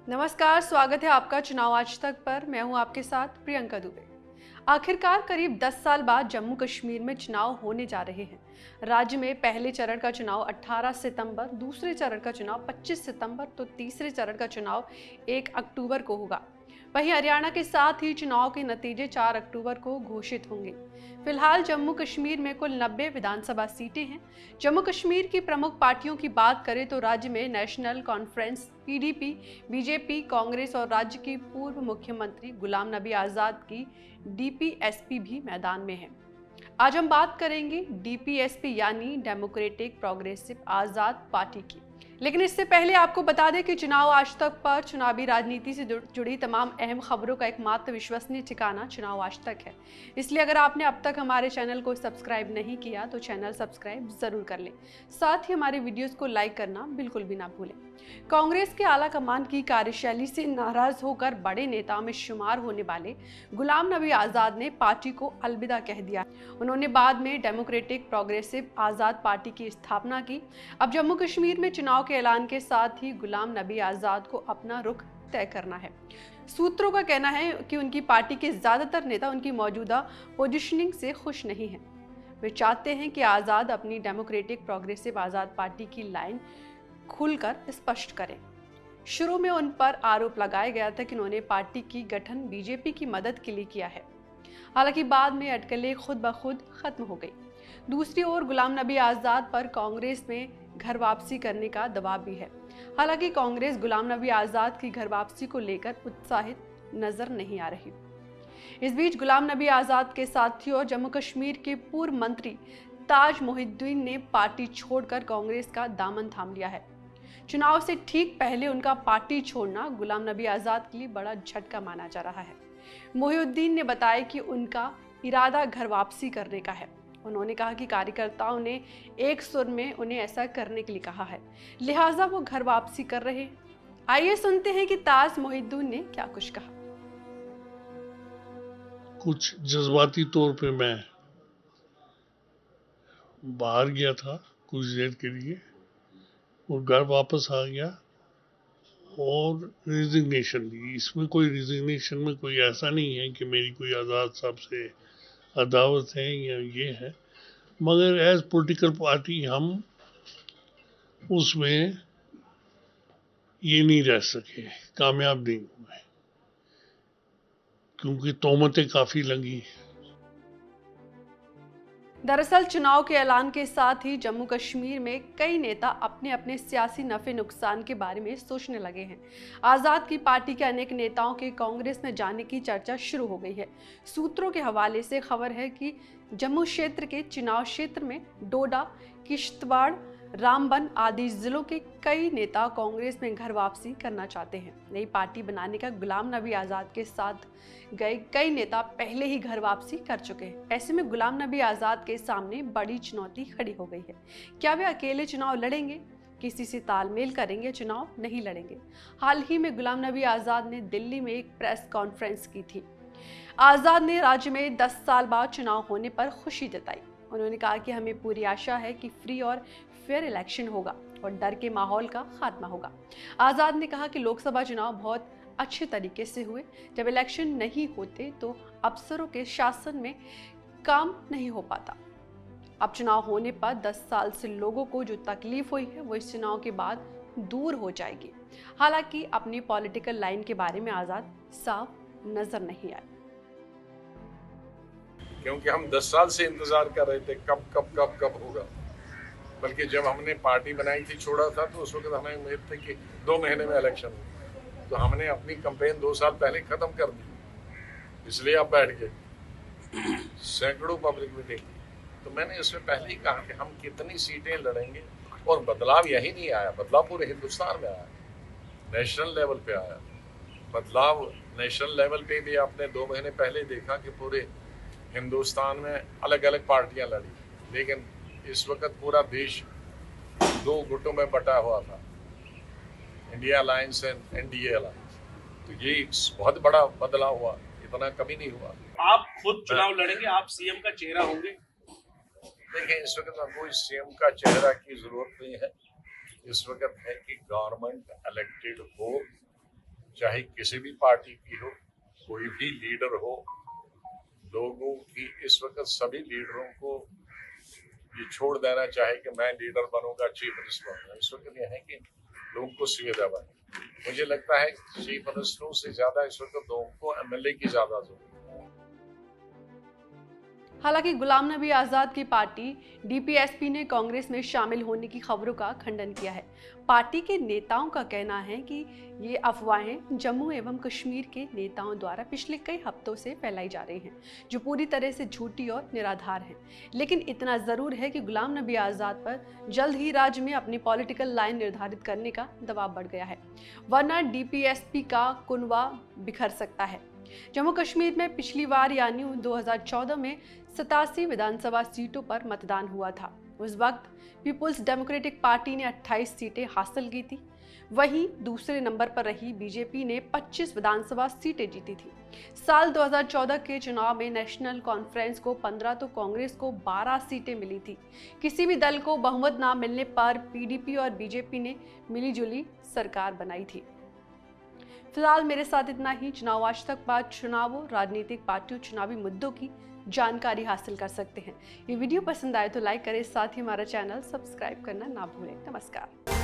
नमस्कार, स्वागत है आपका चुनाव आज तक पर। मैं हूं आपके साथ प्रियंका दुबे। आखिरकार करीब 10 साल बाद जम्मू कश्मीर में चुनाव होने जा रहे हैं। राज्य में पहले चरण का चुनाव 18 सितंबर, दूसरे चरण का चुनाव 25 सितंबर तो तीसरे चरण का चुनाव 1 अक्टूबर को होगा। वहीं हरियाणा के साथ ही चुनाव के नतीजे 4 अक्टूबर को घोषित होंगे। फिलहाल जम्मू कश्मीर में कुल 90 विधानसभा सीटें हैं। जम्मू कश्मीर की प्रमुख पार्टियों की बात करें तो राज्य में national conference, PDP, BJP, Congress और राज्य की पूर्व मुख्यमंत्री गुलाम नबी आजाद की डीपीएसपी भी मैदान में है। आज हम बात करेंगे डीपीएसपी यानी डेमोक्रेटिक प्रोग्रेसिव आजाद पार्टी की। लेकिन इससे पहले आपको बता दें कि चुनाव आज तक पर चुनावी राजनीति से जुड़ी तमाम अहम खबरों का एकमात्र विश्वसनीय ठिकाना चुनाव आज तक है। इसलिए अगर आपने अब तक हमारे चैनल को सब्सक्राइब नहीं किया तो चैनल सब्सक्राइब जरूर कर लें। साथ ही हमारे वीडियोस को लाइक करना बिल्कुल भी ना भूलें। कांग्रेस के आला कमान की कार्यशैली से नाराज होकर बड़े नेताओं में शुमार होने वाले गुलाम नबी आजाद ने पार्टी को अलविदा कह दिया। उन्होंने बाद में डेमोक्रेटिक प्रोग्रेसिव आजाद पार्टी की स्थापना की। अब जम्मू कश्मीर में चुनाव के ऐलान के साथ ही गुलाम नबी आजाद को अपना रुख तय करना है। सूत्रों का कहना है कि उनकी पार्टी के ज्यादातर नेता उनकी मौजूदा पोजीशनिंग से खुश नहीं हैं। वे चाहते हैं कि आजाद अपनी डेमोक्रेटिक प्रोग्रेसिव आजाद पार्टी की लाइन खुलकर स्पष्ट करें। शुरू में उन पर आरोप लगाया गया था कि उन्होंने पार्टी की गठन बीजेपी की मदद के लिए किया है। हालांकि बाद में अटकलें खुद ब खुद खत्म हो गई। दूसरी ओर गुलाम नबी आजाद पर कांग्रेस में घर वापसी करने का दबाव भी है। हालांकि कांग्रेस गुलाम नबी आजाद की घर वापसी को लेकर उत्साहित नजर नहीं आ रही। इस बीच गुलाम नबी आजाद के साथी और जम्मू कश्मीर के पूर्व मंत्री ताज मोहिउद्दीन ने पार्टी छोड़कर कांग्रेस का दामन थाम लिया है। चुनाव से ठीक पहले उनका पार्टी छोड़ना गुलाम नबी आजाद के लिए बड़ा झटका माना जा रहा है। मोहिउद्दीन ने बताया कि उनका इरादा घर वापसी करने का है। उन्होंने कहा कि कार्यकर्ताओं ने एक सुर में उन्हें ऐसा करने के लिए कहा है, लिहाजा वो घर वापसी कर रहे हैं। आइए सुनते हैं कि ताज मोहिउद्दीन ने क्या कुछ कहा। कुछ जज्बाती तौर पे मैं बाहर गया था कुछ देर के लिए और घर वापस आ गया और रिजिग्नेशन दी। इसमें कोई रिजिग्नेशन में कोई ऐसा नहीं है कि मेरी कोई आज़ाद साहब से अदावत है या ये है, मगर एज पॉलिटिकल पार्टी हम उसमें ये नहीं रह सके, कामयाब नहीं हुए, क्योंकि तोहमतें काफ़ी लगी। दरअसल चुनाव के ऐलान के साथ ही जम्मू कश्मीर में कई नेता अपने अपने सियासी नफे नुकसान के बारे में सोचने लगे हैं। आजाद की पार्टी के अनेक नेताओं के कांग्रेस में जाने की चर्चा शुरू हो गई है। सूत्रों के हवाले से खबर है कि जम्मू क्षेत्र के चुनाव क्षेत्र में डोडा, किश्तवाड़, रामबन आदि जिलों के कई नेता कांग्रेस में घर वापसी करना चाहते हैं। नई पार्टी बनाने का गुलाम नबी आजाद के साथ गए कई नेता पहले ही घर वापसी कर चुके हैं। ऐसे में गुलाम नबी आजाद के सामने बड़ी चुनौती खड़ी हो गई है। क्या वे अकेले चुनाव लड़ेंगे, किसी से तालमेल करेंगे, चुनाव नहीं लड़ेंगे? हाल ही में गुलाम नबी आजाद ने दिल्ली में एक प्रेस कॉन्फ्रेंस की थी। आजाद ने राज्य में 10 साल बाद चुनाव होने पर खुशी जताई। उन्होंने कहा कि हमें पूरी आशा है कि फ्री और फेयर इलेक्शन होगा और डर के माहौल का खात्मा होगा। आजाद ने कहा कि लोकसभा चुनाव बहुत अच्छे तरीके से हुए। जब इलेक्शन नहीं होते तो अफसरों के शासन में काम नहीं हो पाता। अब चुनाव होने पर 10 साल से लोगों को जो तकलीफ हुई है वो इस चुनाव के बाद दूर हो जाएगी। हालांकि अपनी पॉलिटिकल लाइन के बारे में आजाद साफ नजर नहीं आए, क्योंकि हम 10 साल से इंतजार कर रहे थे कब होगा। बल्कि जब हमने पार्टी बनाई थी, छोड़ा था, तो उस वक्त हमें उम्मीद थी कि 2 महीने में इलेक्शन हो। तो हमने अपनी कैंपेन 2 साल पहले खत्म कर दी, इसलिए अब बैठ गए सैकड़ों पब्लिक मीटिंग। तो मैंने इससे पहले ही कहा कि हम कितनी सीटें लड़ेंगे, और बदलाव यही नहीं आया, बदलाव पूरे हिंदुस्तान में आया, नेशनल लेवल पे आया बदलाव। नेशनल लेवल पे भी आपने 2 महीने पहले देखा कि पूरे हिंदुस्तान में अलग अलग पार्टियां लड़ी, लेकिन इस वक्त पूरा देश 2 गुटों में बटा हुआ था, India alliance and NDA alliance. तो ये एक बहुत बड़ा बदलाव हुआ, इतना कभी नहीं हुआ। आप खुद चुनाव लड़ेंगे, आप सीएम का चेहरा होंगे? देखिए, इस वक्त कोई सीएम का चेहरा की जरूरत नहीं है। इस वक्त है कि गवर्नमेंट इलेक्टेड हो चाहे किसी भी पार्टी की हो, कोई भी लीडर हो, लोगों की इस वक्त सभी लीडरों को ये छोड़ देना चाहिए कि मैं लीडर बनूंगा, चीफ मिनिस्टर बनूंगा। इस वक्त ये है कि लोगों को सुविधा बने। मुझे लगता है चीफ मिनिस्टरों से ज्यादा इस वक्त लोगों को एमएलए की ज्यादा जरूरत है। हालांकि गुलाम नबी आजाद की पार्टी डीपीएसपी ने कांग्रेस में शामिल होने की खबरों का खंडन किया है। पार्टी के नेताओं का कहना है कि ये अफवाहें जम्मू एवं कश्मीर के नेताओं द्वारा पिछले कई हफ्तों से फैलाई जा रही हैं, जो पूरी तरह से झूठी और निराधार हैं। लेकिन इतना जरूर है कि गुलाम नबी आजाद पर जल्द ही राज्य में अपनी पॉलिटिकल लाइन निर्धारित करने का दबाव बढ़ गया है, वरना डीपीएसपी का कुनवा बिखर सकता है। जम्मू कश्मीर में पिछली बार यानी 2014 में 87 विधानसभा सीटों पर मतदान हुआ था। उस वक्त पीपुल्स डेमोक्रेटिक पार्टी ने 28 सीटें हासिल की थी। वहीं दूसरे नंबर पर रही बीजेपी ने 25 विधानसभा सीटें जीती थी। साल 2014 के चुनाव में नेशनल कॉन्फ्रेंस को 15 तो कांग्रेस को 12 सीटें मिली थी। किसी भी दल को बहुमत न मिलने पर पीडीपी और बीजेपी ने मिलीजुली सरकार बनाई थी। फिलहाल मेरे साथ इतना ही। चुनाव आज तक बाद चुनावों, राजनीतिक पार्टियों, चुनावी मुद्दों की जानकारी हासिल कर सकते हैं। ये वीडियो पसंद आए तो लाइक करें, साथ ही हमारा चैनल सब्सक्राइब करना ना भूलें। नमस्कार।